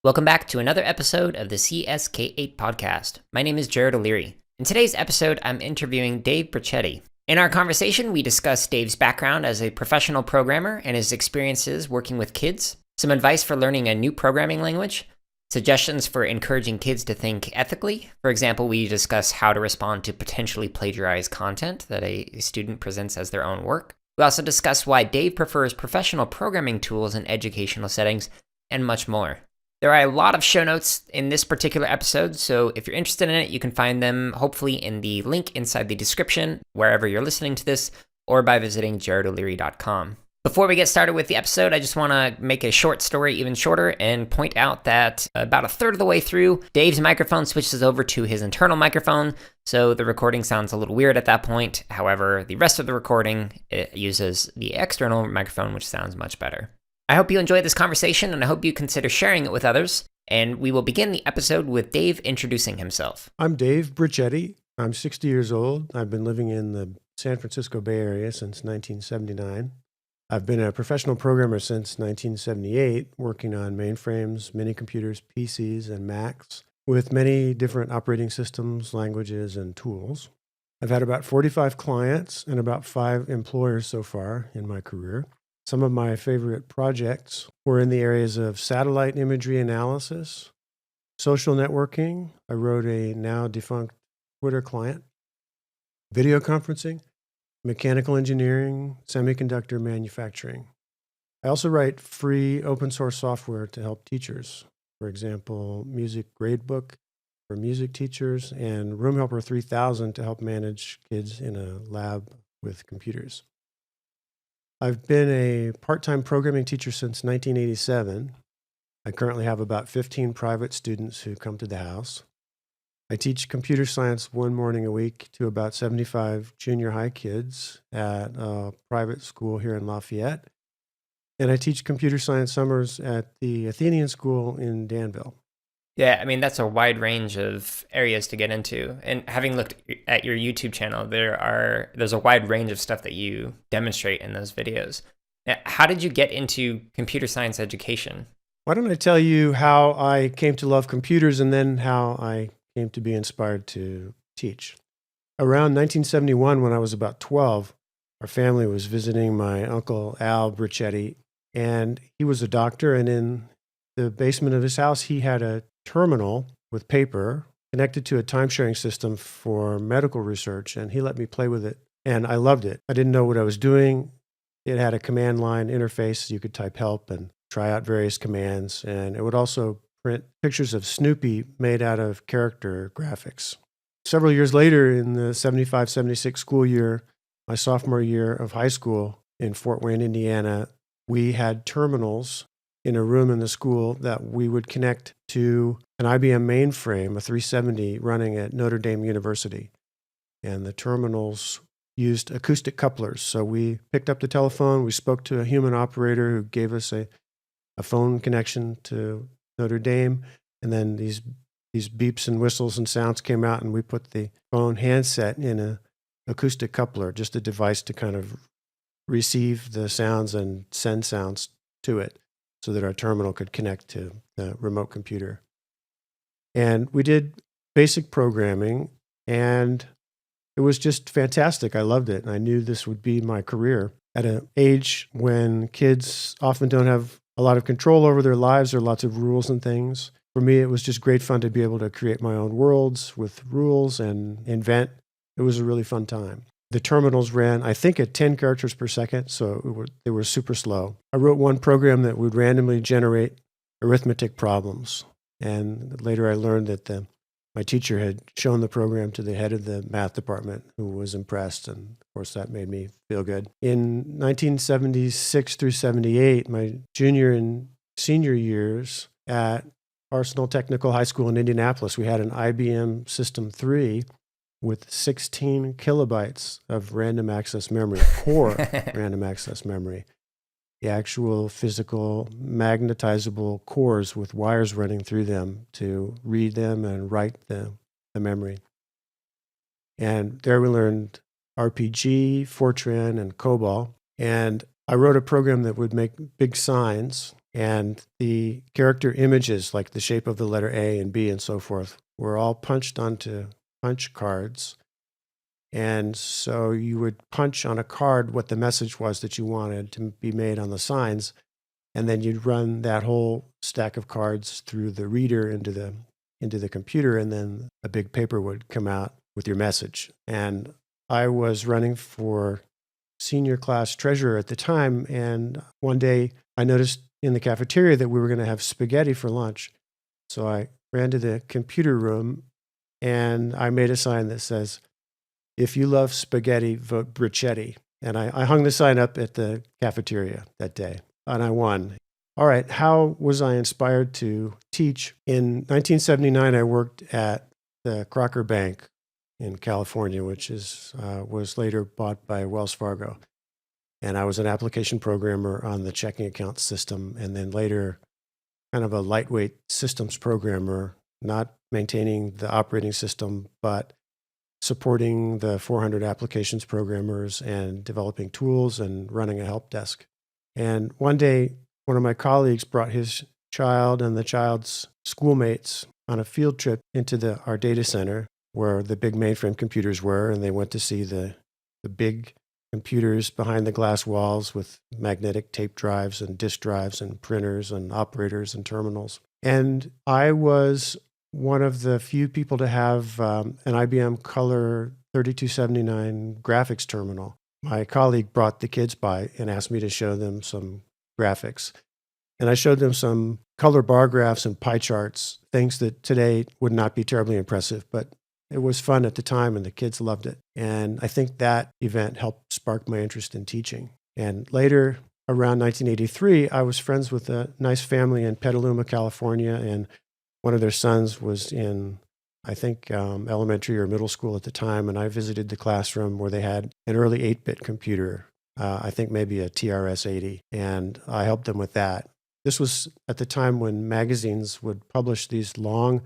Welcome back to another episode of the CSK8 podcast. My name is Jared O'Leary. In today's episode, I'm interviewing Dave Briccetti. In our conversation, we discuss Dave's background as a professional programmer and his experiences working with kids, some advice for learning a new programming language, suggestions for encouraging kids to think ethically. For example, we discuss how to respond to potentially plagiarized content that a student presents as their own work. We also discuss why Dave prefers professional programming tools in educational settings, and much more. There are a lot of show notes in this particular episode, so if you're interested in it, you can find them hopefully in the link inside the description, wherever you're listening to this, or by visiting jaredoleary.com. Before we get started with the episode, I just want to make a short story even shorter and point out that about a third of the way through, Dave's microphone switches over to his internal microphone, so the recording sounds a little weird at that point. However, the rest of the recording, it uses the external microphone, which sounds much better. I hope you enjoyed this conversation, and I hope you consider sharing it with others. And we will begin the episode with Dave introducing himself. I'm Dave Briccetti. I'm 60 years old. I've been living in the San Francisco Bay Area since 1979. I've been a professional programmer since 1978, working on mainframes, mini computers, PCs, and Macs, with many different operating systems, languages, and tools. I've had about 45 clients and about 5 employers so far in my career. Some of my favorite projects were in the areas of satellite imagery analysis, social networking. I wrote a now defunct Twitter client, video conferencing, mechanical engineering, semiconductor manufacturing. I also write free open source software to help teachers. For example, Music Gradebook for music teachers and Room Helper 3000 to help manage kids in a lab with computers. I've been a part-time programming teacher since 1987. I currently have about 15 private students who come to the house. I teach computer science one morning a week to about 75 junior high kids at a private school here in Lafayette. And I teach computer science summers at the Athenian School in Danville. Yeah, I mean, that's a wide range of areas to get into. And having looked at your YouTube channel, there's a wide range of stuff that you demonstrate in those videos. How did you get into computer science education? Why don't I tell you how I came to love computers and then how I came to be inspired to teach. Around 1971, when I was about 12, our family was visiting my uncle Al Briccetti, and he was a doctor, and in the basement of his house, he had a terminal with paper connected to a time-sharing system for medical research, and he let me play with it, and I loved it. I didn't know what I was doing. It had a command line interface. You could type help and try out various commands, and it would also print pictures of Snoopy made out of character graphics. Several years later, in the 75-76 school year, my sophomore year of high school in Fort Wayne, Indiana, we had terminals in a room in the school that we would connect to an IBM mainframe, a 370 running at Notre Dame University. And the terminals used acoustic couplers. So we picked up the telephone, we spoke to a human operator who gave us a phone connection to Notre Dame, and then these beeps and whistles and sounds came out, and we put the phone handset in an acoustic coupler, just a device to kind of receive the sounds and send sounds to it, so that our terminal could connect to the remote computer. And we did basic programming, and it was just fantastic. I loved it, and I knew this would be my career. At an age when kids often don't have a lot of control over their lives, there are lots of rules and things. For me, it was just great fun to be able to create my own worlds with rules and invent. It was a really fun time. The terminals ran, I think, at 10 characters per second, so they were super slow. I wrote one program that would randomly generate arithmetic problems. And later I learned that my teacher had shown the program to the head of the math department, who was impressed. And of course, that made me feel good. In 1976 through 78, my junior and senior years at Arsenal Technical High School in Indianapolis, we had an IBM System 3 with 16 kilobytes of random access memory, core random access memory. The actual physical magnetizable cores with wires running through them to read them and write the memory. And there we learned RPG, Fortran, and COBOL. And I wrote a program that would make big signs And the character images, like the shape of the letter A and B and so forth, were all punched onto punch cards. And so you would punch on a card what the message was that you wanted to be made on the signs. And then you'd run that whole stack of cards through the reader into the computer, and then a big paper would come out with your message. And I was running for senior class treasurer at the time, and one day I noticed in the cafeteria that we were going to have spaghetti for lunch. So I ran to the computer room and I made a sign that says, "If you love spaghetti, vote Briccetti." And I hung the sign up at the cafeteria that day, and I won. All right, how was I inspired to teach? In 1979, I worked at the Crocker Bank in California, which was later bought by Wells Fargo. And I was an application programmer on the checking account system, and then later kind of a lightweight systems programmer, not maintaining the operating system, but supporting the 400 applications programmers and developing tools and running a help desk. And one day, one of my colleagues brought his child and the child's schoolmates on a field trip into our data center where the big mainframe computers were, and they went to see the big computers behind the glass walls with magnetic tape drives and disk drives and printers and operators and terminals. And I was one of the few people to have an IBM Color 3279 graphics terminal. My colleague brought the kids by and asked me to show them some graphics. And I showed them some color bar graphs and pie charts, things that today would not be terribly impressive, but it was fun at the time and the kids loved it. And I think that event helped spark my interest in teaching. And later, around 1983, I was friends with a nice family in Petaluma, California, and one of their sons was in, I think, elementary or middle school at the time, and I visited the classroom where they had an early 8-bit computer, I think maybe a TRS-80, and I helped them with that. This was at the time when magazines would publish these long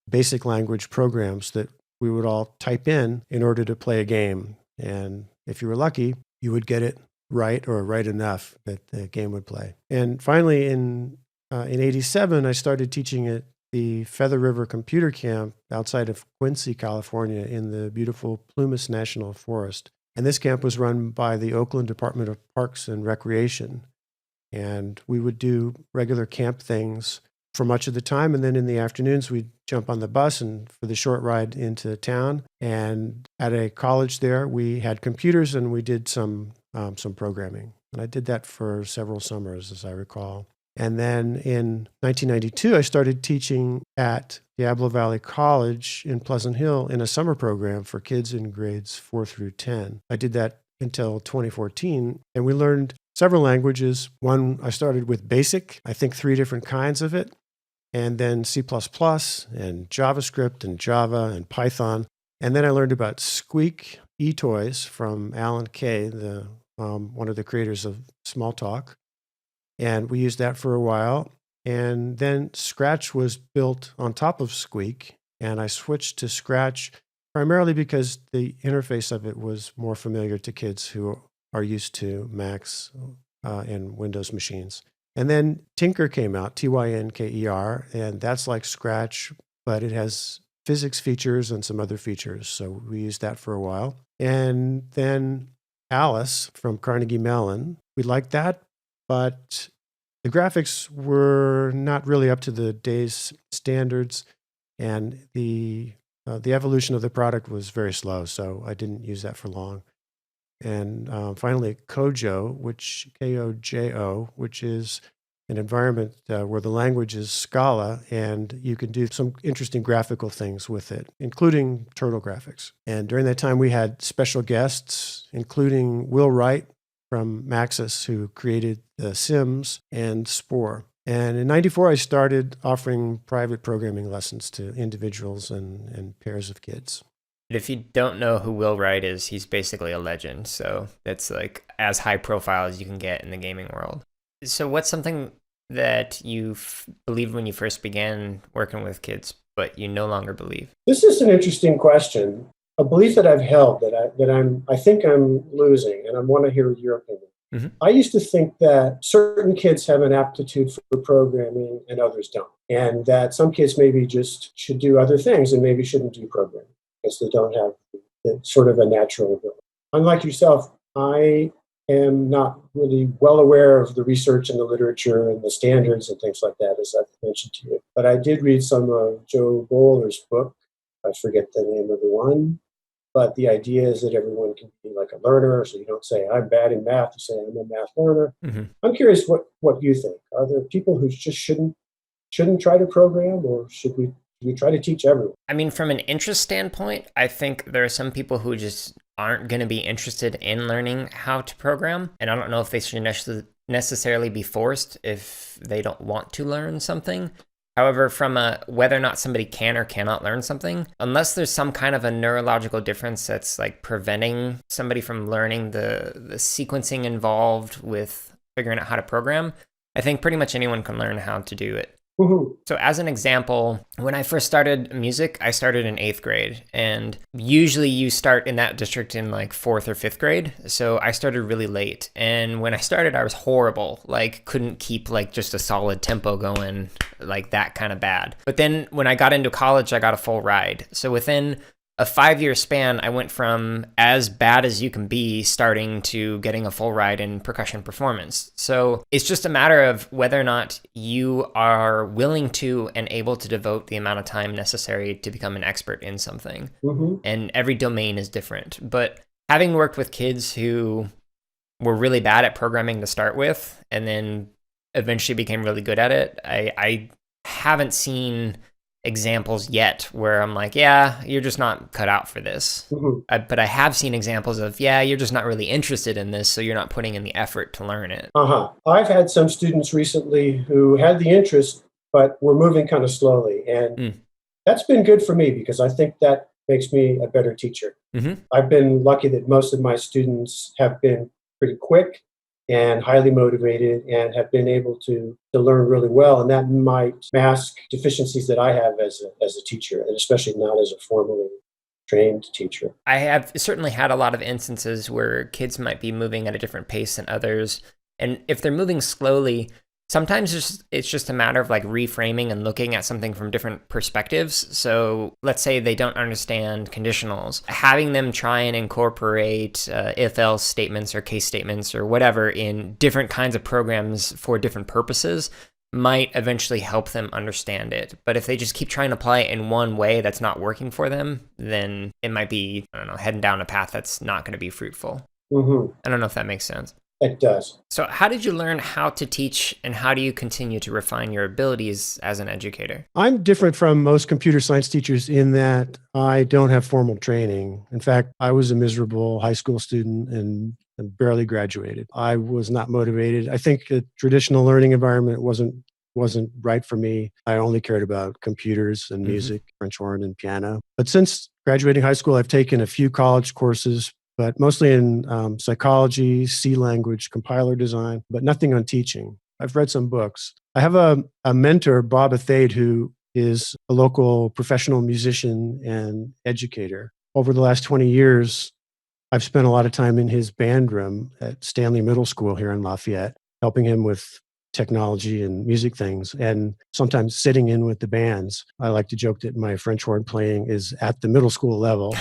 basic language programs that we would all type in order to play a game. And if you were lucky, you would get it right or right enough that the game would play. And finally, in 87, I started teaching at the Feather River Computer Camp outside of Quincy, California, in the beautiful Plumas National Forest. And this camp was run by the Oakland Department of Parks and Recreation. And we would do regular camp things for much of the time. And then in the afternoons, we'd jump on the bus and for the short ride into town. And at a college there, we had computers and we did some programming. And I did that for several summers, as I recall. And then in 1992, I started teaching at Diablo Valley College in Pleasant Hill in a summer program for kids in grades 4 through 10. I did that until 2014, and we learned several languages. One, I started with BASIC, I think 3 different kinds of it, and then C++ and JavaScript and Java and Python. And then I learned about Squeak eToys from Alan Kay, one of the creators of Smalltalk. And we used that for a while. And then Scratch was built on top of Squeak. And I switched to Scratch primarily because the interface of it was more familiar to kids who are used to Macs and Windows machines. And then Tinker came out, Tynker, and that's like Scratch, but it has physics features and some other features. So we used that for a while. And then Alice from Carnegie Mellon, we liked that, but the graphics were not really up to the day's standards, and the evolution of the product was very slow, so I didn't use that for long. And finally, Kojo, Kojo, which is an environment where the language is Scala, and you can do some interesting graphical things with it, including turtle graphics. And during that time, we had special guests, including Will Wright from Maxis, who created The Sims and Spore. And in 94, I started offering private programming lessons to individuals and pairs of kids. If you don't know who Will Wright is, he's basically a legend. So that's like as high profile as you can get in the gaming world. So what's something that you believed when you first began working with kids, but you no longer believe? This is an interesting question. A belief that I've held that I think I'm losing, and I want to hear your opinion. Hmm. I used to think that certain kids have an aptitude for programming and others don't. And that some kids maybe just should do other things and maybe shouldn't do programming because they don't have the sort of a natural ability. Unlike yourself, I am not really well aware of the research and the literature and the standards and things like that, as I've mentioned to you. But I did read some of Joe Bowler's book. I forget the name of the one, but the idea is that everyone can be like a learner. So you don't say, I'm bad in math. You say, I'm a math learner. Hmm. I'm curious what you think. Are there people who just shouldn't try to program, or should we try to teach everyone? I mean, from an interest standpoint, I think there are some people who just aren't going to be interested in learning how to program. And I don't know if they should necessarily be forced if they don't want to learn something. However, from a whether or not somebody can or cannot learn something, unless there's some kind of a neurological difference that's like preventing somebody from learning the sequencing involved with figuring out how to program, I think pretty much anyone can learn how to do it. Mm-hmm. So as an example, when I first started music, I started in 8th grade, and usually you start in that district in like 4th or 5th grade. So I started really late. And when I started, I was horrible, like couldn't keep like just a solid tempo going, like that kind of bad. But then when I got into college, I got a full ride. So within a 5-year span, I went from as bad as you can be starting to getting a full ride in percussion performance. So it's just a matter of whether or not you are willing to and able to devote the amount of time necessary to become an expert in something. Mm-hmm. And every domain is different. But having worked with kids who were really bad at programming to start with and then eventually became really good at it, I haven't seen examples yet where I'm like, yeah, you're just not cut out for this. Mm-hmm. But I have seen examples of, yeah, you're just not really interested in this, so you're not putting in the effort to learn it. Uh-huh. I've had some students recently who had the interest, but were moving kind of slowly. And that's been good for me because I think that makes me a better teacher. Mm-hmm. I've been lucky that most of my students have been pretty quick and highly motivated and have been able to learn really well. And that might mask deficiencies that I have as a teacher, and especially not as a formally trained teacher. I have certainly had a lot of instances where kids might be moving at a different pace than others. And if they're moving slowly, sometimes it's just a matter of like reframing and looking at something from different perspectives. So let's say they don't understand conditionals. Having them try and incorporate if-else statements or case statements or whatever in different kinds of programs for different purposes might eventually help them understand it. But if they just keep trying to apply it in one way that's not working for them, then it might be, I don't know, heading down a path that's not going to be fruitful. Mm-hmm. I don't know if that makes sense. It does. So how did you learn how to teach, and how do you continue to refine your abilities as an educator? I'm different from most computer science teachers in that I don't have formal training. In fact, I was a miserable high school student and barely graduated. I was not motivated. I think a traditional learning environment wasn't right for me. I only cared about computers and music, French horn and piano. But since graduating high school, I've taken a few college courses, but mostly in psychology, C language, compiler design, but nothing on teaching. I've read some books. I have a mentor, Bob Athade, who is a local professional musician and educator. Over the last 20 years, I've spent a lot of time in his band room at Stanley Middle School here in Lafayette, helping him with technology and music things, and sometimes sitting in with the bands. I like to joke that my French horn playing is at the middle school level,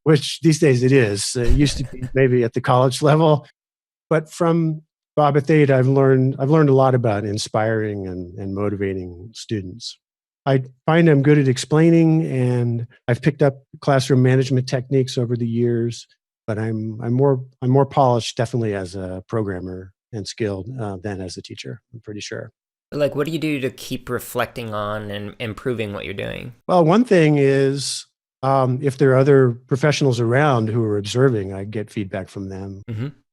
which these days it is. It used to be maybe at the college level. But from Bob Athade, I've learned a lot about inspiring and motivating students. I find I'm good at explaining, and I've picked up classroom management techniques over the years, but I'm more polished definitely as a programmer and skilled than as a teacher, I'm pretty sure. Like, what do you do to keep reflecting on and improving what you're doing? Well, one thing is if there are other professionals around who are observing, I get feedback from them.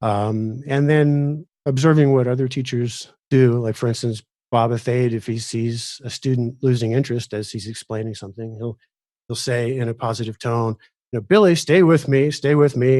And then observing what other teachers do, like for instance, Bob Athade, if he sees a student losing interest as he's explaining something, he'll say in a positive tone, Billy, stay with me.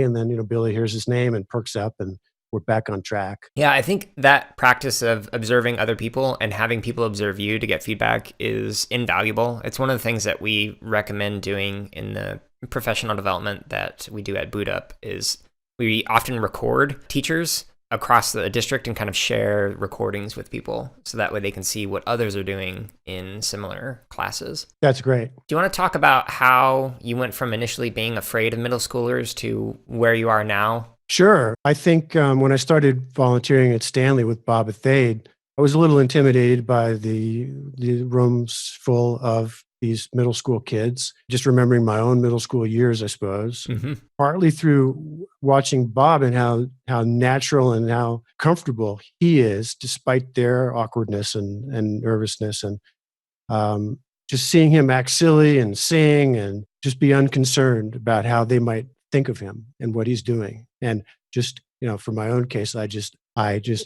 And then, Billy hears his name and perks up, and we're back on track. Yeah, I think that practice of observing other people and having people observe you to get feedback is invaluable. It's one of the things that we recommend doing in the professional development that we do at Boot Up is we often record teachers across the district and kind of share recordings with people so that way they can see what others are doing in similar classes. That's great. Do you want to talk about how you went from initially being afraid of middle schoolers to where you are now? Sure. I think when I started volunteering at Stanley with Bob Athade, I was a little intimidated by the rooms full of these middle school kids, just remembering my own middle school years, I suppose, partly through watching Bob and how natural and how comfortable he is, despite their awkwardness and nervousness. And just seeing him act silly and sing and just be unconcerned about how they might think of him and what he's doing. And just, for my own case, I just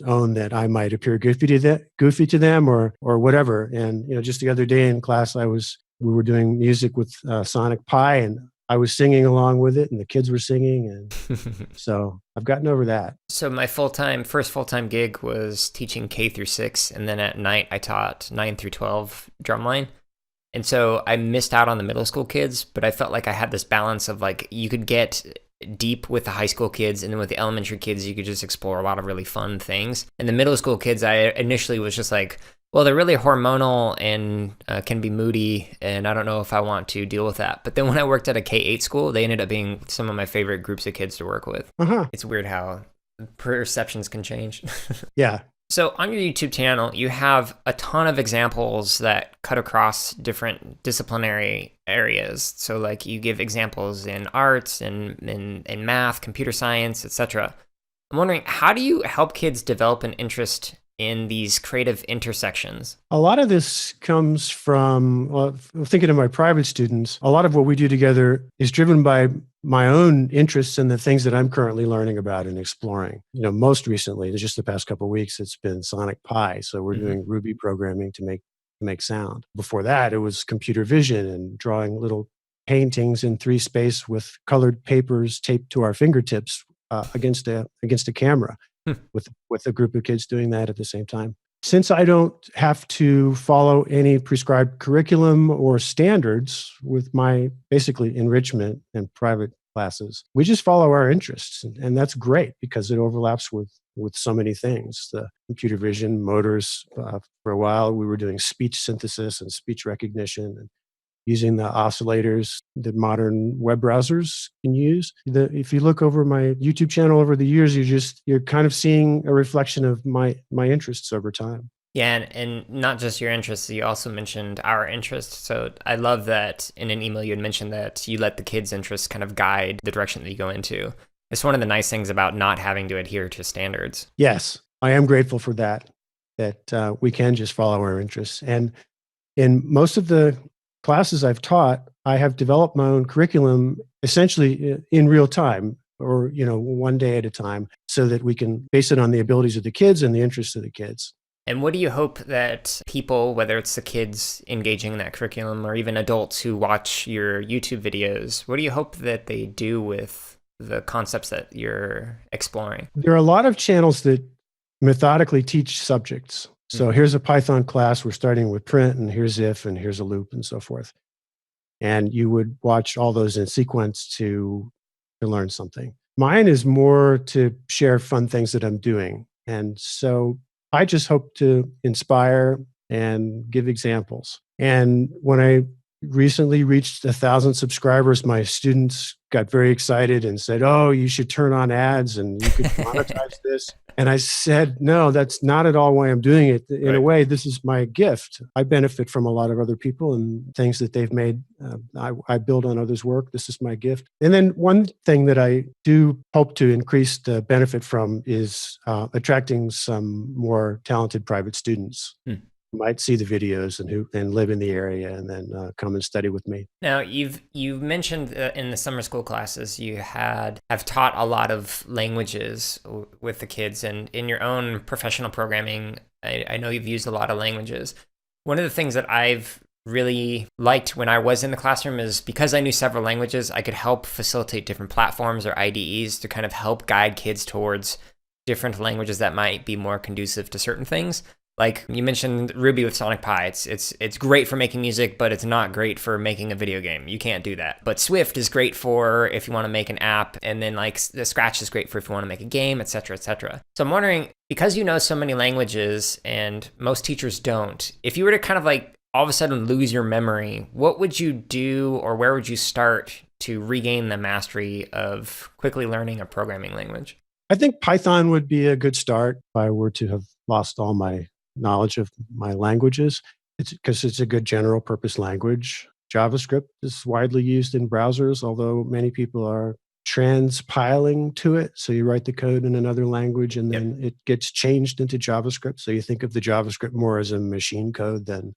own that I might appear goofy to them or whatever. And, just the other day in class, we were doing music with Sonic Pi, and I was singing along with it, and the kids were singing. And so I've gotten over that. So my first full-time gig was teaching K through 6. And then at night I taught 9 through 12 drumline. And so I missed out on the middle school kids, but I felt like I had this balance of like, you could get deep with the high school kids, and then with the elementary kids, you could just explore a lot of really fun things. And the middle school kids, I initially was just like, well, they're really hormonal and can be moody, and I don't know if I want to deal with that. But then when I worked at a K-8 school, they ended up being some of my favorite groups of kids to work with. It's weird how perceptions can change. Yeah. So on your YouTube channel, you have a ton of examples that cut across different disciplinary areas. So like you give examples in arts and in math, computer science, etc. I'm wondering, how do you help kids develop an interest in these creative intersections? A lot of this comes from, thinking of my private students, a lot of what we do together is driven by my own interests in the things that I'm currently learning about and exploring. Most recently, just the past couple of weeks, it's been Sonic Pi. So we're doing Ruby programming to make sound. Before that, it was computer vision and drawing little paintings in 3-space with colored papers taped to our fingertips against a camera. With a group of kids doing that at the same time. Since I don't have to follow any prescribed curriculum or standards with my basically enrichment and private classes, we just follow our interests. And that's great because it overlaps with so many things. The computer vision, motors, for a while, we were doing speech synthesis and speech recognition and using the oscillators that modern web browsers can use. If you look over my YouTube channel over the years, you're kind of seeing a reflection of my interests over time. Yeah, and not just your interests, you also mentioned our interests. So I love that in an email you had mentioned that you let the kids' interests kind of guide the direction that you go into. It's one of the nice things about not having to adhere to standards. Yes, I am grateful for that we can just follow our interests. And in most of the classes I've taught, I have developed my own curriculum essentially in real time or, one day at a time so that we can base it on the abilities of the kids and the interests of the kids. And what do you hope that people, whether it's the kids engaging in that curriculum or even adults who watch your YouTube videos, what do you hope that they do with the concepts that you're exploring? There are a lot of channels that methodically teach subjects. So here's a Python class. We're starting with print, and here's if, and here's a loop, and so forth. And you would watch all those in sequence to learn something. Mine is more to share fun things that I'm doing. And so I just hope to inspire and give examples. And when I recently reached 1,000 subscribers, my students got very excited and said, "Oh, you should turn on ads and you could monetize this." And I said, no, that's not at all why I'm doing it. In a way, this is my gift. I benefit from a lot of other people and things that they've made. I build on others' work. This is my gift. And then one thing that I do hope to increase the benefit from is attracting some more talented private students. Who might see the videos and live in the area and then come and study with me. Now, you've mentioned in the summer school classes you have taught a lot of languages with the kids, and in your own professional programming, I know you've used a lot of languages. One of the things that I've really liked when I was in the classroom is because I knew several languages, I could help facilitate different platforms or IDEs to kind of help guide kids towards different languages that might be more conducive to certain things. Like you mentioned Ruby with Sonic Pi. It's great for making music, but it's not great for making a video game. You can't do that. But Swift is great for if you want to make an app, and then like the Scratch is great for if you want to make a game, etc., etc. So I'm wondering, because you know so many languages and most teachers don't, if you were to kind of like all of a sudden lose your memory, what would you do, or where would you start to regain the mastery of quickly learning a programming language? I think Python would be a good start if I were to have lost all my knowledge of my languages. It's because it's a good general purpose language. JavaScript is widely used in browsers, although many people are transpiling to it. So you write the code in another language and then it gets changed into JavaScript. So you think of the JavaScript more as a machine code than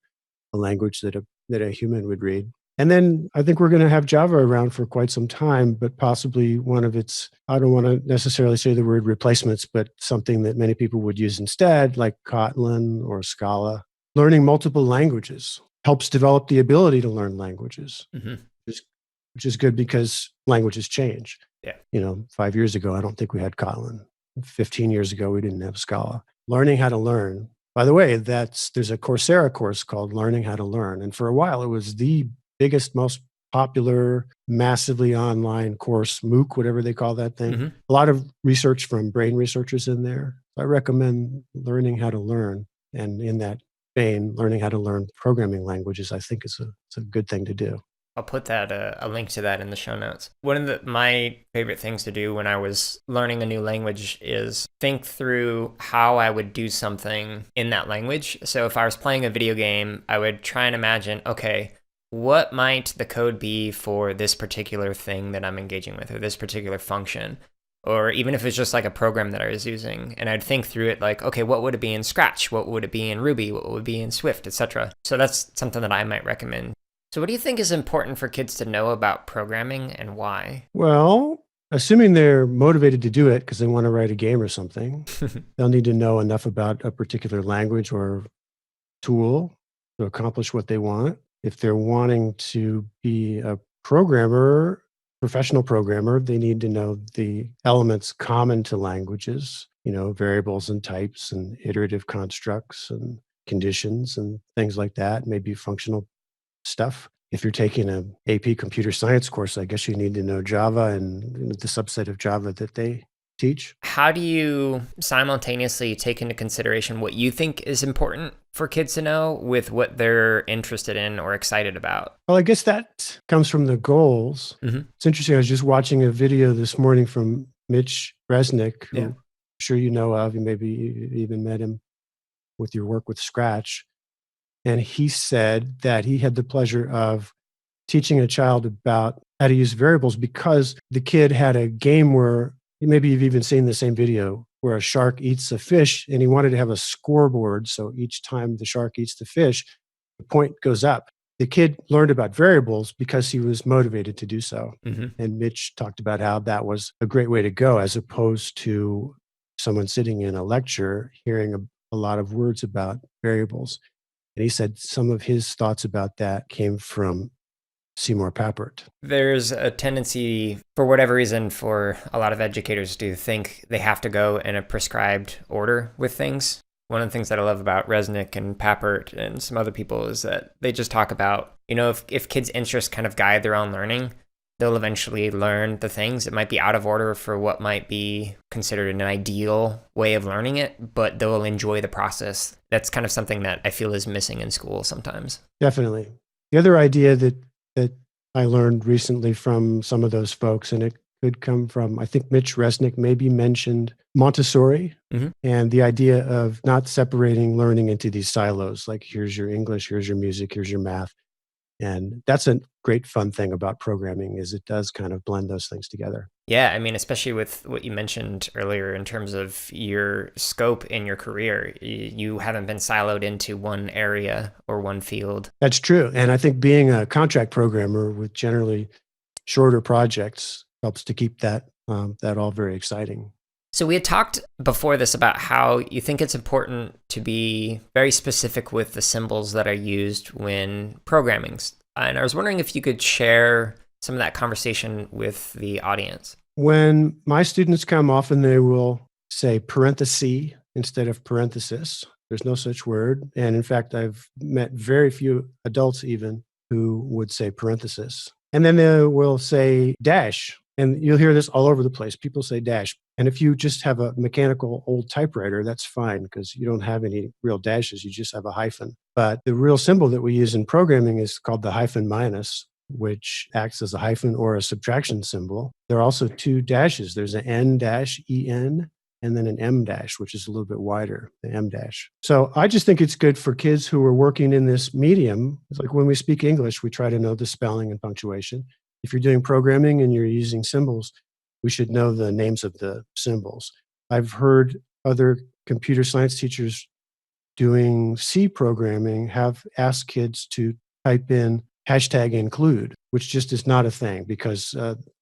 a language that a human would read. And then I think we're going to have Java around for quite some time, but possibly one of its, I don't want to necessarily say the word replacements, but something that many people would use instead, like Kotlin or Scala. Learning multiple languages helps develop the ability to learn languages, which is good because languages change. Yeah. 5 years ago, I don't think we had Kotlin. 15 years ago, we didn't have Scala. Learning how to learn. By the way, there's a Coursera course called Learning How to Learn. And for a while, it was the biggest, most popular, massively online course, MOOC, whatever they call that thing. A lot of research from brain researchers in there. I recommend Learning How to Learn. And in that vein, learning how to learn programming languages, I think it's a good thing to do. I'll put that a link to that in the show notes. One of my favorite things to do when I was learning a new language is think through how I would do something in that language. So if I was playing a video game, I would try and imagine, okay, what might the code be for this particular thing that I'm engaging with, or this particular function? Or even if it's just like a program that I was using, and I'd think through it like, okay, what would it be in Scratch? What would it be in Ruby? What would it be in Swift, etc. So that's something that I might recommend. So what do you think is important for kids to know about programming and why? Well, assuming they're motivated to do it because they want to write a game or something, they'll need to know enough about a particular language or tool to accomplish what they want. If they're wanting to be a programmer, professional programmer, they need to know the elements common to languages, variables and types and iterative constructs and conditions and things like that, maybe functional stuff. If you're taking an AP computer science course, I guess you need to know Java and the subset of Java that they teach. How do you simultaneously take into consideration what you think is important for kids to know with what they're interested in or excited about? Well, I guess that comes from the goals. It's interesting. I was just watching a video this morning from Mitch Resnick, who I'm sure you know of. You maybe even met him with your work with Scratch. And he said that he had the pleasure of teaching a child about how to use variables because the kid had a game where, maybe you've even seen the same video, where a shark eats a fish and he wanted to have a scoreboard. So each time the shark eats the fish, the point goes up. The kid learned about variables because he was motivated to do so. And Mitch talked about how that was a great way to go, as opposed to someone sitting in a lecture hearing a lot of words about variables. And he said some of his thoughts about that came from Seymour Papert. There's a tendency, for whatever reason, for a lot of educators to think they have to go in a prescribed order with things. One of the things that I love about Resnick and Papert and some other people is that they just talk about, if kids' interests kind of guide their own learning, they'll eventually learn the things. It might be out of order for what might be considered an ideal way of learning it, but they'll enjoy the process. That's kind of something that I feel is missing in school sometimes. Definitely. The other idea that I learned recently from some of those folks, and it could come from, I think Mitch Resnick maybe mentioned Montessori and the idea of not separating learning into these silos, like here's your English, here's your music, here's your math. And that's a great fun thing about programming, is it does kind of blend those things together. Yeah, I mean, especially with what you mentioned earlier in terms of your scope in your career, you haven't been siloed into one area or one field. That's true. And I think being a contract programmer with generally shorter projects helps to keep that all very exciting. So we had talked before this about how you think it's important to be very specific with the symbols that are used when programming. And I was wondering if you could share some of that conversation with the audience. When my students come, often they will say parenthesis instead of parenthesis. There's no such word. And in fact, I've met very few adults even who would say parenthesis. And then they will say dash. And you'll hear this all over the place. People say dash. And if you just have a mechanical old typewriter, that's fine because you don't have any real dashes. You just have a hyphen. But the real symbol that we use in programming is called the hyphen minus, which acts as a hyphen or a subtraction symbol. There are also two dashes. There's an N dash, EN, and then an M dash, which is a little bit wider, the M dash. So I just think it's good for kids who are working in this medium. It's like when we speak English, we try to know the spelling and punctuation. If you're doing programming and you're using symbols, we should know the names of the symbols. I've heard other computer science teachers doing C programming have asked kids to type in hashtag include, which just is not a thing because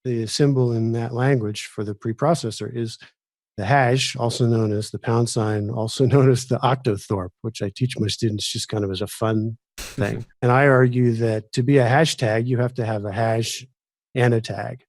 the symbol in that language for the preprocessor is the hash, also known as the pound sign, also known as the octothorpe, which I teach my students just kind of as a fun thing. And I argue that to be a hashtag, you have to have a hash and a tag.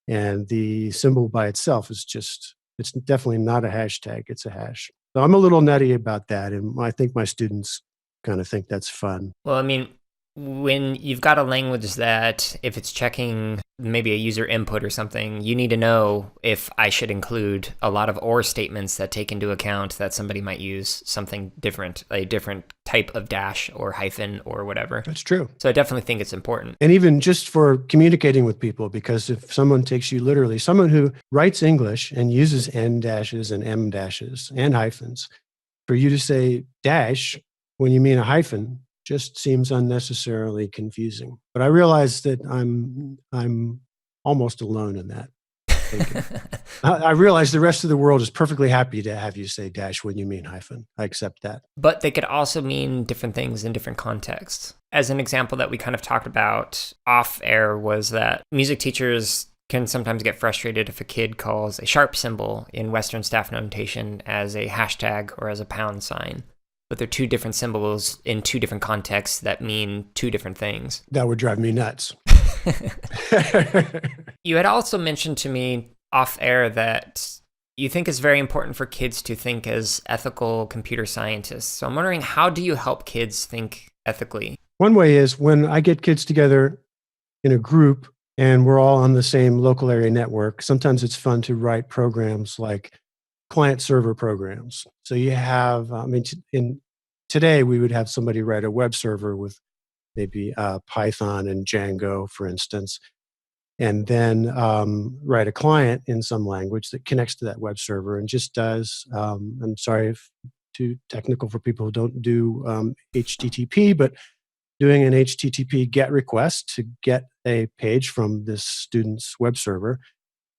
And the symbol by itself is just, it's definitely not a hashtag, it's a hash. So I'm a little nutty about that. And I think my students kind of think that's fun. Well, I mean, when you've got a language that if it's checking maybe a user input or something, you need to know if I should include a lot of or statements that take into account that somebody might use something different, a different type of dash or hyphen or whatever. That's true. So I definitely think it's important. And even just for communicating with people, because if someone takes you literally, someone who writes English and uses N dashes and M dashes and hyphens, for you to say dash when you mean a hyphen just seems unnecessarily confusing. But I realize that I'm almost alone in that thinking. I realize the rest of the world is perfectly happy to have you say dash when you mean hyphen. I accept that. But they could also mean different things in different contexts. As an example that we kind of talked about off air was that music teachers can sometimes get frustrated if a kid calls a sharp symbol in Western staff notation as a hashtag or as a pound sign. But they're two different symbols in two different contexts that mean two different things. That would drive me nuts. You had also mentioned to me off air that you think it's very important for kids to think as ethical computer scientists. So I'm wondering, how do you help kids think ethically? One way is when I get kids together in a group and we're all on the same local area network, sometimes it's fun to write programs like client server programs. So you have, today we would have somebody write a web server with maybe Python and Django, for instance, and then write a client in some language that connects to that web server and just does, I'm sorry if too technical for people who don't do HTTP, but doing an HTTP GET request to get a page from this student's web server.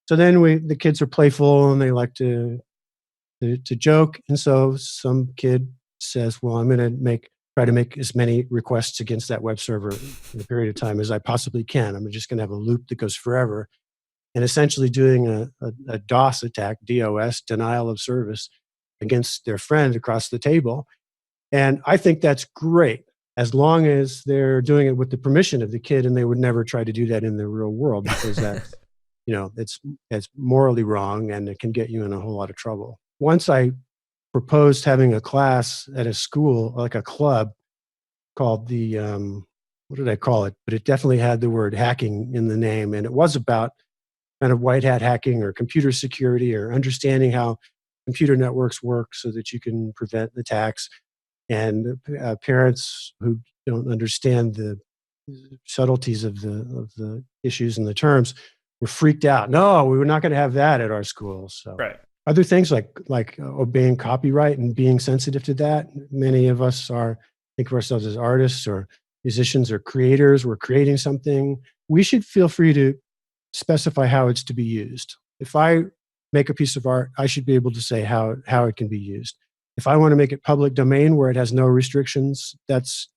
So then the kids are playful and they like to joke. And so some kid says, well, I'm going to try to make as many requests against that web server in a period of time as I possibly can. I'm just going to have a loop that goes forever. And essentially doing a DOS attack, DOS, denial of service, against their friend across the table. And I think that's great, as long as they're doing it with the permission of the kid, and they would never try to do that in the real world because that's, it's morally wrong and it can get you in a whole lot of trouble. Once I proposed having a class at a school, like a club, called the, what did I call it? But it definitely had the word hacking in the name. And it was about kind of white hat hacking or computer security or understanding how computer networks work so that you can prevent attacks. And parents who don't understand the subtleties of the issues and the terms were freaked out. No, we were not going to have that at our school. So right. Other things like obeying copyright and being sensitive to that. Many of us think of ourselves as artists or musicians or creators. We're creating something. We should feel free to specify how it's to be used. If I make a piece of art, I should be able to say how it can be used. If I want to make it public domain where it has no restrictions,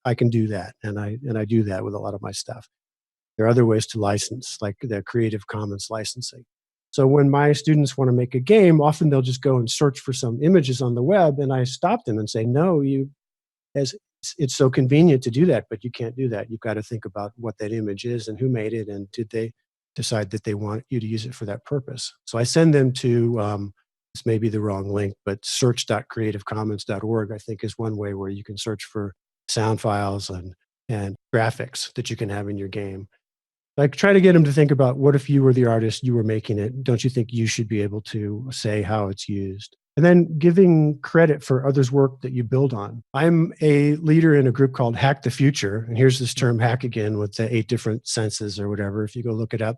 I can do that. And I do that with a lot of my stuff. There are other ways to license, like the Creative Commons licensing. So when my students want to make a game, often they'll just go and search for some images on the web, and I stop them and say, no, it's so convenient to do that, but you can't do that. You've got to think about what that image is and who made it, and did they decide that they want you to use it for that purpose. So I send them to this may be the wrong link, but search.creativecommons.org, I think, is one way where you can search for sound files and graphics that you can have in your game. Like, try to get them to think about, what if you were the artist, you were making it? Don't you think you should be able to say how it's used? And then giving credit for others' work that you build on. I'm a leader in a group called Hack the Future. And here's this term hack again with the 8 different senses or whatever, if you go look it up.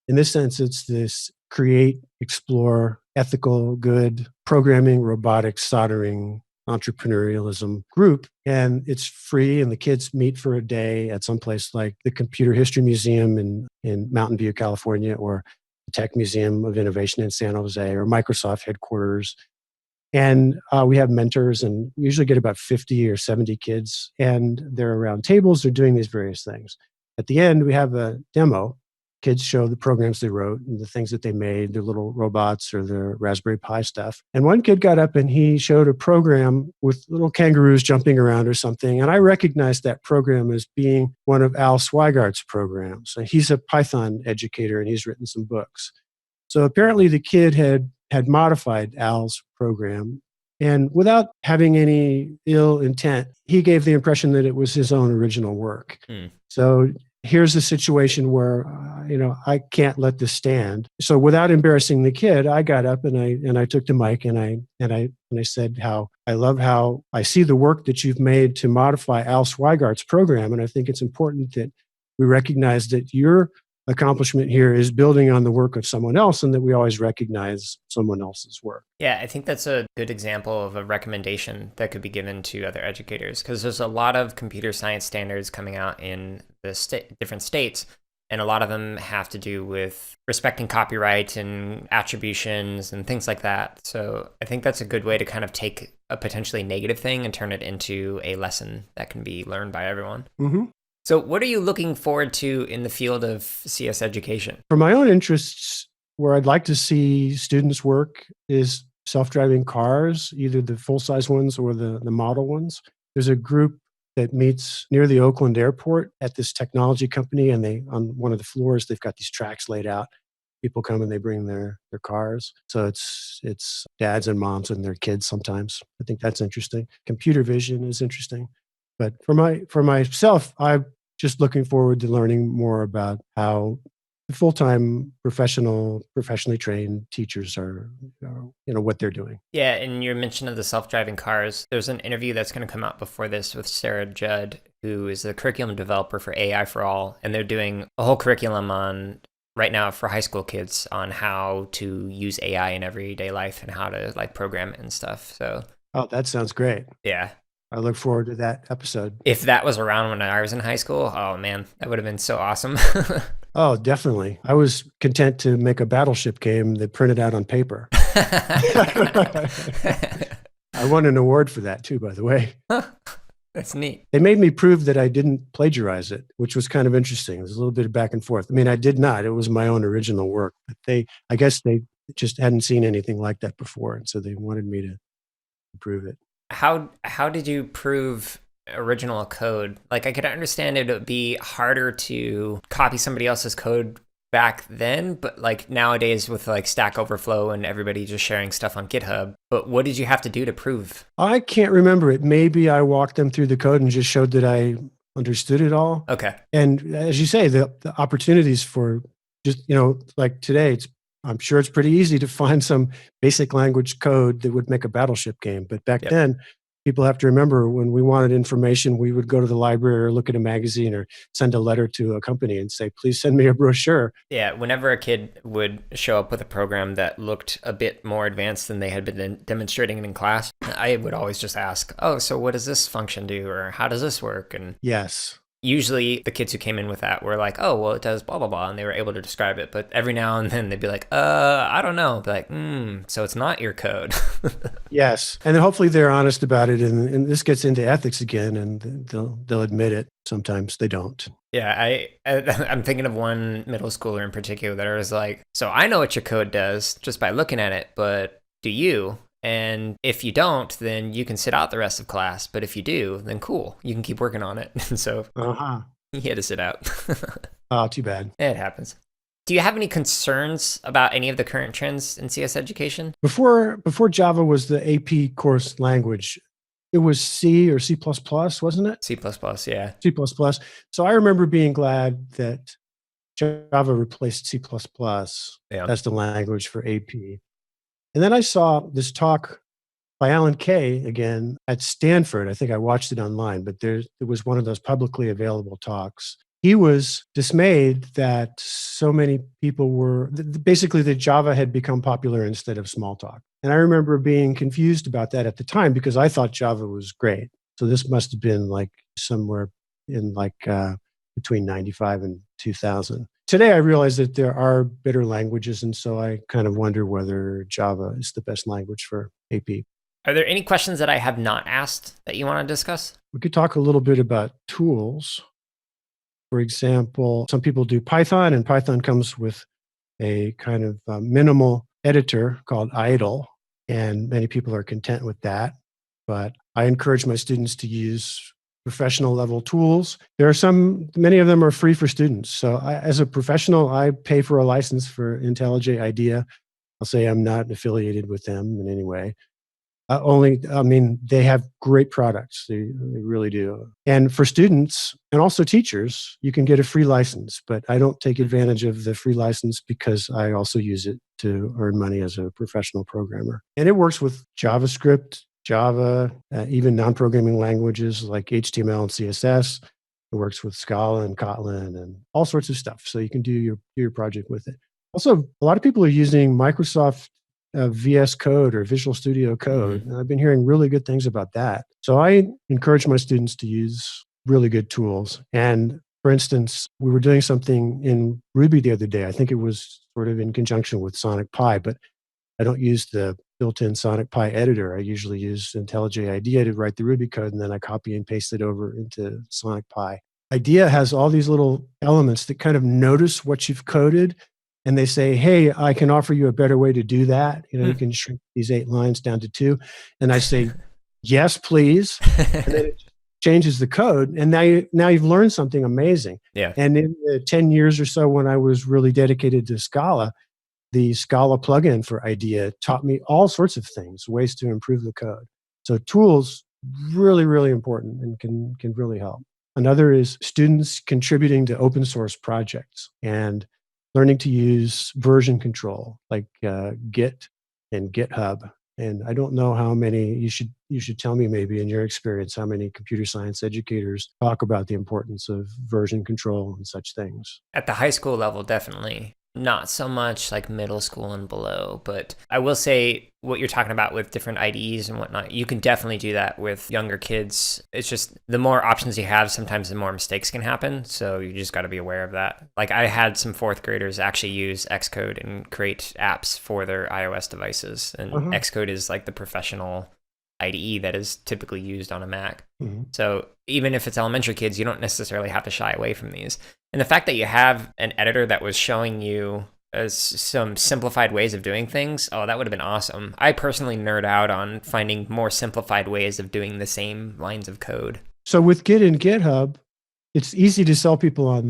In this sense, it's this create, explore, ethical, good, programming, robotics, soldering, entrepreneurialism group. And it's free, and the kids meet for a day at some place like the Computer History Museum in Mountain View, California, or the Tech Museum of Innovation in San Jose, or Microsoft headquarters. And we have mentors, and we usually get about 50 or 70 kids, and they're around tables, they're doing these various things. At the end, we have a demo. Kids show the programs they wrote and the things that they made, their little robots or their Raspberry Pi stuff. And one kid got up and he showed a program with little kangaroos jumping around or something. And I recognized that program as being one of Al Swigardt's programs. And he's a Python educator, and he's written some books. So apparently the kid had modified Al's program. And without having any ill intent, he gave the impression that it was his own original work. So here's a situation where, I can't let this stand. So without embarrassing the kid, I got up and I took the mic and I said how I love how I see the work that you've made to modify Al Swigardt's program. And I think it's important that we recognize that your accomplishment here is building on the work of someone else, and that we always recognize someone else's work. Yeah, I think that's a good example of a recommendation that could be given to other educators, because there's a lot of computer science standards coming out in the different states, and a lot of them have to do with respecting copyright and attributions and things like that. So I think that's a good way to kind of take a potentially negative thing and turn it into a lesson that can be learned by everyone. Mm-hmm. So what are you looking forward to in the field of CS education? For my own interests, where I'd like to see students work is self-driving cars, either the full-size ones or the model ones. There's a group that meets near the Oakland airport at this technology company, and on one of the floors, they've got these tracks laid out. People come and they bring their cars. So it's dads and moms and their kids sometimes. I think that's interesting. Computer vision is interesting. But for myself, I'm just looking forward to learning more about how full-time professionally trained teachers are, what they're doing. Yeah, and your mention of the self-driving cars, there's an interview that's going to come out before this with Sarah Judd, who is the curriculum developer for AI for All, and they're doing a whole curriculum on right now for high school kids on how to use AI in everyday life and how to program it and stuff. So, oh, that sounds great. Yeah. I look forward to that episode. If that was around when I was in high school, oh man, that would have been so awesome. Oh, definitely. I was content to make a battleship game that printed out on paper. I won an award for that too, by the way. That's neat. They made me prove that I didn't plagiarize it, which was kind of interesting. There's a little bit of back and forth. I mean, I did not. It was my own original work. But I guess they just hadn't seen anything like that before, and so they wanted me to prove it. How did you prove original code? I could understand it would be harder to copy somebody else's code back then, but nowadays with Stack Overflow and everybody just sharing stuff on GitHub. But what did you have to do to prove? I can't remember it. Maybe I walked them through the code and just showed that I understood it all. Okay. And as you say, the opportunities for just, today, I'm sure it's pretty easy to find some basic language code that would make a battleship game. But back then, people have to remember, when we wanted information, we would go to the library or look at a magazine or send a letter to a company and say, please send me a brochure. Yeah, whenever a kid would show up with a program that looked a bit more advanced than they had been demonstrating it in class, I would always just ask, oh, so what does this function do? Or how does this work? And yes. Usually the kids who came in with that were like, oh, well, it does blah, blah, blah. And they were able to describe it. But every now and then they'd be like, I don't know. Be like, so it's not your code. Yes. And then hopefully they're honest about it. And this gets into ethics again, and they'll admit it. Sometimes they don't. Yeah, I'm thinking of one middle schooler in particular that was like, so I know what your code does just by looking at it, but do you? And if you don't, then you can sit out the rest of class. But if you do, then cool, you can keep working on it. And so he had to sit out. Oh, too bad. It happens. Do you have any concerns about any of the current trends in CS education? Before Java was the AP course language, it was C or C++, wasn't it? C++, yeah. C++. So I remember being glad that Java replaced C++ Yeah. as the language for AP. And then I saw this talk by Alan Kay again at Stanford. I think I watched it online, but it was one of those publicly available talks. He was dismayed that so many people were basically that Java had become popular instead of Smalltalk. And I remember being confused about that at the time because I thought Java was great. So this must have been like somewhere in between 95 and 2000. Today, I realize that there are better languages, and so I kind of wonder whether Java is the best language for AP. Are there any questions that I have not asked that you want to discuss? We could talk a little bit about tools. For example, some people do Python, and Python comes with a kind of minimal editor called idle, and many people are content with that. But I encourage my students to use professional level tools. Many of them are free for students. So as a professional, I pay for a license for IntelliJ IDEA. I'll say I'm not affiliated with them in any way. They have great products. They really do. And for students and also teachers, you can get a free license, but I don't take advantage of the free license because I also use it to earn money as a professional programmer. And it works with JavaScript, Java, even non-programming languages like HTML and CSS. It works with Scala and Kotlin and all sorts of stuff. So you can do your project with it. Also, a lot of people are using Microsoft VS Code or Visual Studio Code. Mm-hmm. And I've been hearing really good things about that. So I encourage my students to use really good tools. And for instance, we were doing something in Ruby the other day. I think it was sort of in conjunction with Sonic Pi, but I don't use the built-in Sonic Pi editor. I usually use IntelliJ IDEA to write the Ruby code, and then I copy and paste it over into Sonic Pi. IDEA has all these little elements that kind of notice what you've coded, and they say, hey, I can offer you a better way to do that. You can shrink these 8 lines down to 2. And I say, yes, please. And then it changes the code. And now you've learned something amazing. Yeah. And in the 10 years or so when I was really dedicated to Scala, the Scala plugin for IDEA taught me all sorts of things, ways to improve the code. So tools, really, really important and can really help. Another is students contributing to open source projects and learning to use version control like Git and GitHub. And I don't know how many, you should tell me maybe in your experience, how many computer science educators talk about the importance of version control and such things. At the high school level, definitely. Not so much like middle school and below, but I will say what you're talking about with different IDEs and whatnot, you can definitely do that with younger kids. It's just the more options you have, sometimes the more mistakes can happen. So you just got to be aware of that. Like I had some 4th graders actually use Xcode and create apps for their iOS devices. And Xcode is like the professional IDE that is typically used on a Mac. So even if it's elementary kids, you don't necessarily have to shy away from these. And the fact that you have an editor that was showing you some simplified ways of doing things, that would have been awesome. I personally nerd out on finding more simplified ways of doing the same lines of code. So with Git and GitHub, it's easy to sell people on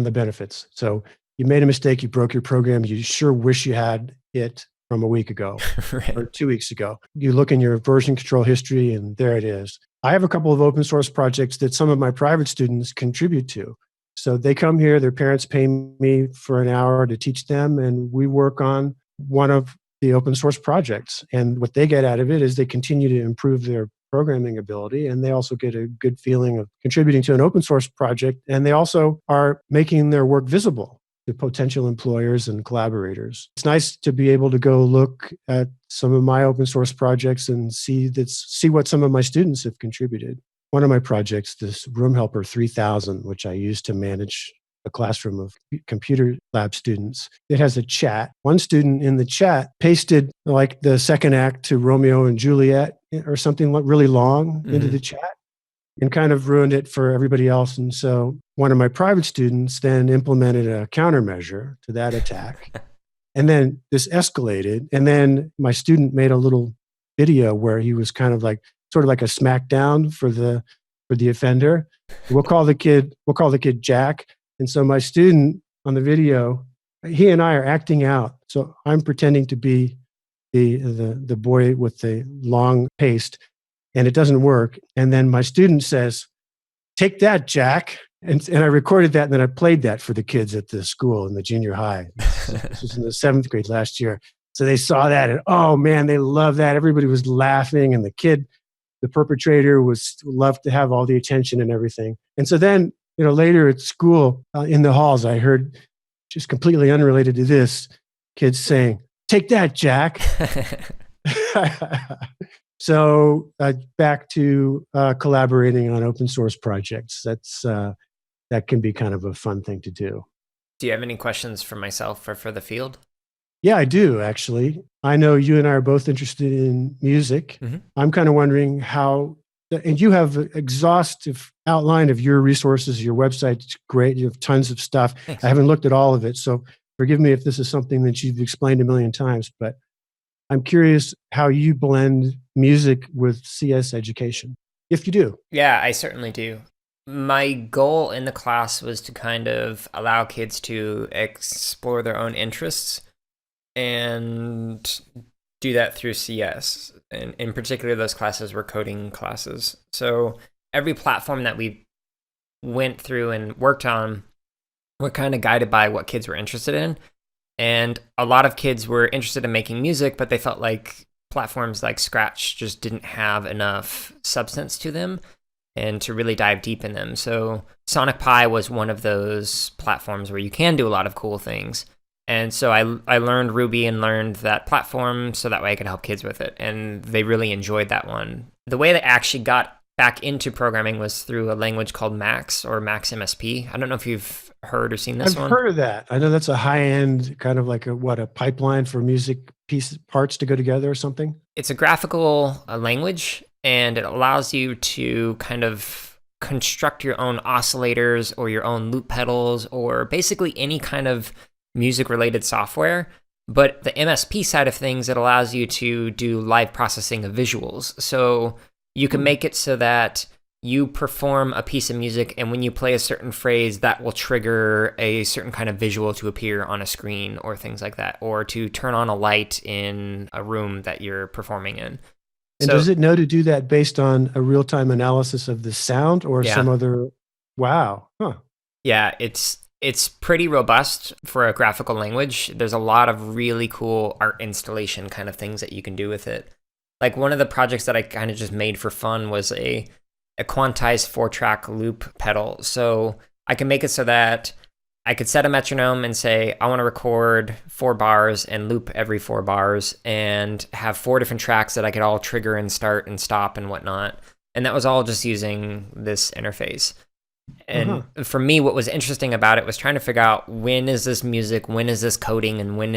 the benefits. So you made a mistake, you broke your program, you sure wish you had it from a week ago Right. or 2 weeks ago. You look in your version control history and there it is. I have a couple of open source projects that some of my private students contribute to. So they come here, their parents pay me for an hour to teach them, and we work on one of the open source projects. And what they get out of it is they continue to improve their programming ability, and they also get a good feeling of contributing to an open source project. And they also are making their work visible to potential employers and collaborators. It's nice to be able to go look at some of my open source projects and see what some of my students have contributed. One of my projects, this Room Helper 3000, which I use to manage a classroom of computer lab students, it has a chat. One student in the chat pasted like the second act to Romeo and Juliet or something really long into the chat and kind of ruined it for everybody else. And so one of my private students then implemented a countermeasure to that attack. And then this escalated. And then my student made a little video where he was kind of like, sort of like a smackdown for the offender. We'll call the kid Jack. And so my student on the video he and I are acting out. So I'm pretending to be the boy with the long paste, and it doesn't work. And then my student says, "Take that, Jack." And I recorded that, and then I played that for the kids at the school in the junior high. This was in the 7th grade last year. So they saw that, and oh man, they loved that. Everybody was laughing, and the perpetrator loved to have all the attention and everything. And so then, later at school, in the halls, I heard, just completely unrelated to this, kids saying, "Take that, Jack." So back to collaborating on open source projects. That can be kind of a fun thing to do. Do you have any questions for myself or for the field? Yeah, I do, actually. I know you and I are both interested in music. Mm-hmm. I'm kind of wondering and you have an exhaustive outline of your resources, your website. It's great. You have tons of stuff. Thanks. I haven't looked at all of it, so forgive me if this is something that you've explained a million times, but I'm curious how you blend music with CS education, if you do. Yeah, I certainly do. My goal in the class was to kind of allow kids to explore their own interests and do that through CS. And in particular, those classes were coding classes. So every platform that we went through and worked on were kind of guided by what kids were interested in. And a lot of kids were interested in making music, but they felt like platforms like Scratch just didn't have enough substance to them and to really dive deep in them. So Sonic Pi was one of those platforms where you can do a lot of cool things. And so I learned Ruby and learned that platform so that way I could help kids with it. And they really enjoyed that one. The way they actually got back into programming was through a language called Max or Max MSP. I don't know if you've heard or seen this one. I've heard of that. I know that's a high-end kind of like a pipeline for music parts to go together or something? It's a graphical language, and it allows you to kind of construct your own oscillators or your own loop pedals or basically any kind of music-related software. But the MSP side of things, it allows you to do live processing of visuals. So you can make it so that you perform a piece of music, and when you play a certain phrase, that will trigger a certain kind of visual to appear on a screen or things like that, or to turn on a light in a room that you're performing in. And does it know to do that based on a real-time analysis of the sound or some other? Wow. Huh. Yeah, it's pretty robust for a graphical language. There's a lot of really cool art installation kind of things that you can do with it. Like one of the projects that I kind of just made for fun was a quantized 4-track loop pedal. So I can make it so that I could set a metronome and say, I want to record 4 bars and loop every 4 bars and have 4 different tracks that I could all trigger and start and stop and whatnot. And that was all just using this interface. And for me, what was interesting about it was trying to figure out when is this music, when is this coding, and when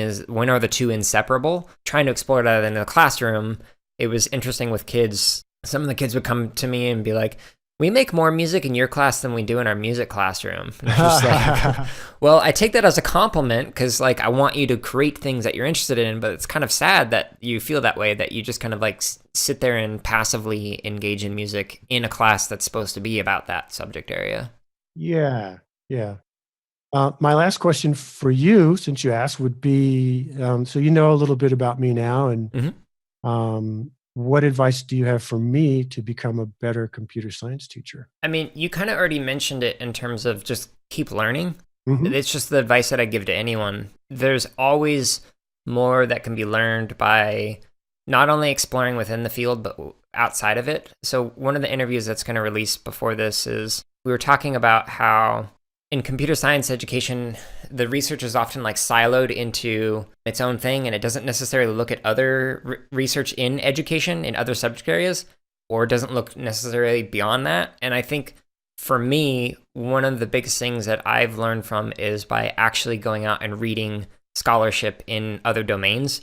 are the two inseparable? Trying to explore that in the classroom, it was interesting with kids. Some of the kids would come to me and be like, we make more music in your class than we do in our music classroom. And just like, well, I take that as a compliment because like I want you to create things that you're interested in, but it's kind of sad that you feel that way, that you just kind of like sit there and passively engage in music in a class that's supposed to be about that subject area. Yeah. My last question for you, since you asked, would be, so you know a little bit about me now, and what advice do you have for me to become a better computer science teacher? I mean, you kind of already mentioned it in terms of just keep learning. It's just the advice that I give to anyone. There's always more that can be learned by not only exploring within the field, but outside of it. So one of the interviews that's going to release before this is we were talking about how in computer science education, the research is often like siloed into its own thing, and it doesn't necessarily look at other research in education in other subject areas, or doesn't look necessarily beyond that. And I think for me, one of the biggest things that I've learned from is by actually going out and reading scholarship in other domains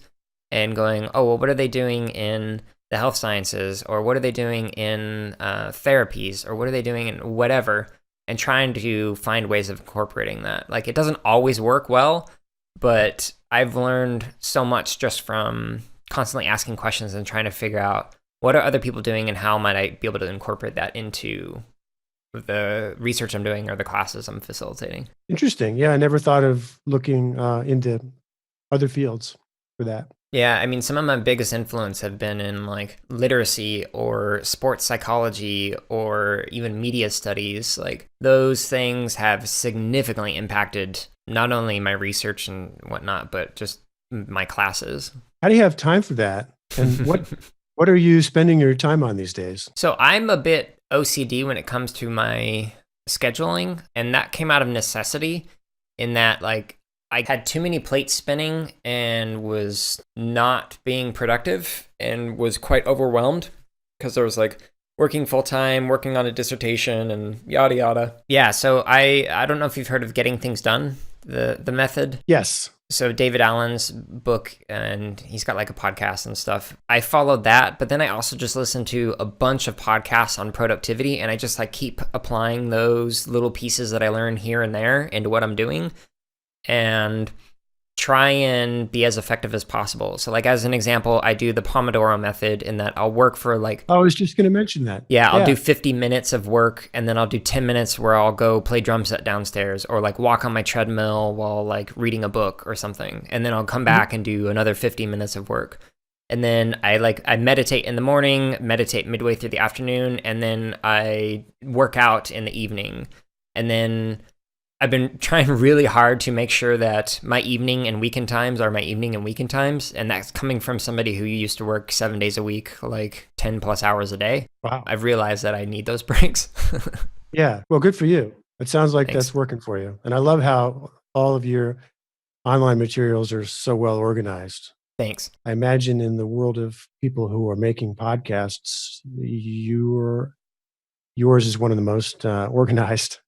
and going, oh, well, what are they doing in the health sciences, or what are they doing in therapies, or what are they doing in whatever, and trying to find ways of incorporating that. Like, it doesn't always work well, but I've learned so much just from constantly asking questions and trying to figure out what are other people doing and how might I be able to incorporate that into the research I'm doing or the classes I'm facilitating. Interesting. Yeah, I never thought of looking into other fields for that. Yeah, I mean, some of my biggest influence have been in like literacy or sports psychology or even media studies. Like those things have significantly impacted not only my research and whatnot, but just my classes. How do you have time for that? And what are you spending your time on these days? So I'm a bit OCD when it comes to my scheduling, and that came out of necessity in that like I had too many plates spinning and was not being productive and was quite overwhelmed because there was like working full time, working on a dissertation and yada yada. Yeah, so I don't know if you've heard of Getting Things Done, the method. Yes. So David Allen's book, and he's got like a podcast and stuff. I followed that, but then I also just listened to a bunch of podcasts on productivity, and I just like keep applying those little pieces that I learn here and there into what I'm doing and try and be as effective as possible. So like as an example, I do the Pomodoro method in that I'll work for like, I was just going to mention that. yeah, I'll do 50 minutes of work and then I'll do 10 minutes where I'll go play drum set downstairs or like walk on my treadmill while like reading a book or something. And then I'll come back and do another 50 minutes of work. And then I meditate in the morning, meditate midway through the afternoon, and then I work out in the evening. And then I've been trying really hard to make sure that my evening and weekend times are my evening and weekend times. And that's coming from somebody who used to work 7 days a week, like 10 plus hours a day. Wow. I've realized that I need those breaks. Yeah. Well, good for you. It sounds like Thanks. that's working for you. And I love how all of your online materials are so well organized. Thanks. I imagine in the world of people who are making podcasts, yours is one of the most organized.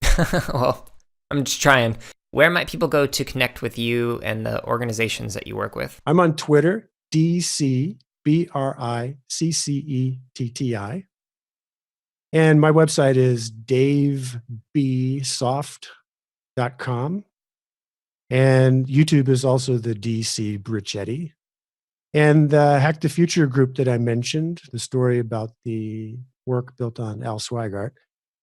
Well, I'm just trying. Where might people go to connect with you and the organizations that you work with? I'm on Twitter, DCBRICCETTI. And my website is davebsoft.com. And YouTube is also the DC Briccetti. And the Hack the Future group that I mentioned, the story about the work built on Al Swigart,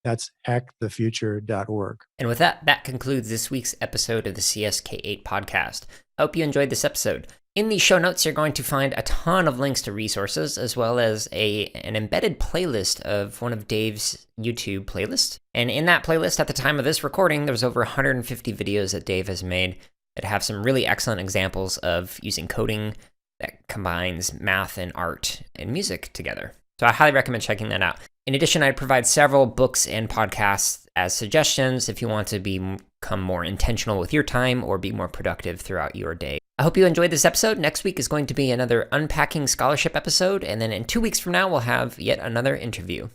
that's hackthefuture.org. And with that, that concludes this week's episode of the CSK8 podcast. I hope you enjoyed this episode. In the show notes, you're going to find a ton of links to resources, as well as an embedded playlist of one of Dave's YouTube playlists. And in that playlist, at the time of this recording, there's over 150 videos that Dave has made that have some really excellent examples of using coding that combines math and art and music together. So I highly recommend checking that out. In addition, I provide several books and podcasts as suggestions if you want to become more intentional with your time or be more productive throughout your day. I hope you enjoyed this episode. Next week is going to be another Unpacking Scholarship episode, and then in 2 weeks from now, we'll have yet another interview.